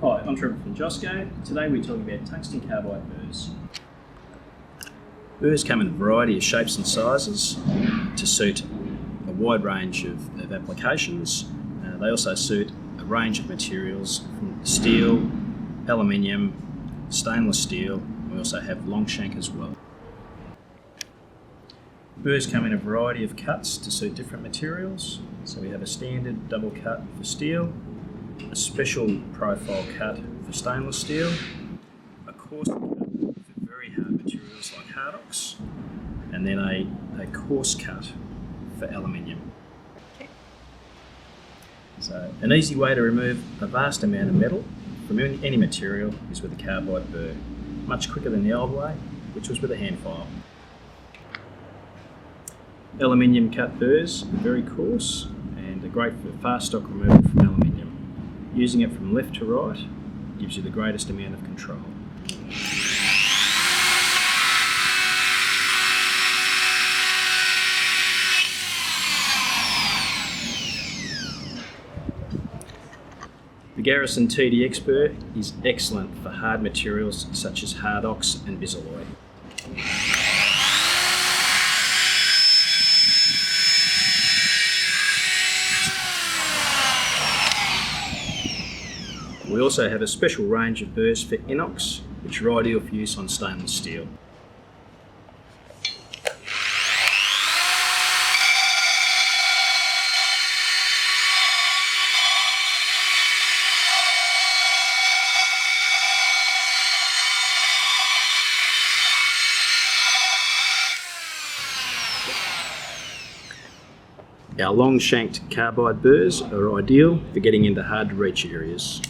Hi, I'm Trevor from Josco. Today we're talking about tungsten carbide burrs. Burrs come in a variety of shapes and sizes to suit a wide range of applications. They also suit a range of materials from steel, aluminium, stainless steel. We also have long shank as well. Burrs come in a variety of cuts to suit different materials. So we have a standard double cut for steel, a special profile cut for stainless steel, a coarse cut for very hard materials like hardox, and then a coarse cut for aluminium. So an easy way to remove a vast amount of metal from any material is with a carbide burr, much quicker than the old way, which was with a hand file. Aluminium cut burrs are very coarse and are great for fast stock removal from aluminium. Using it from left to right gives you the greatest amount of control. The Garryson TDX burr is excellent for hard materials such as hardox and bisalloy. We also have a special range of burrs for inox, which are ideal for use on stainless steel. Our long-shanked carbide burrs are ideal for getting into hard-to-reach areas.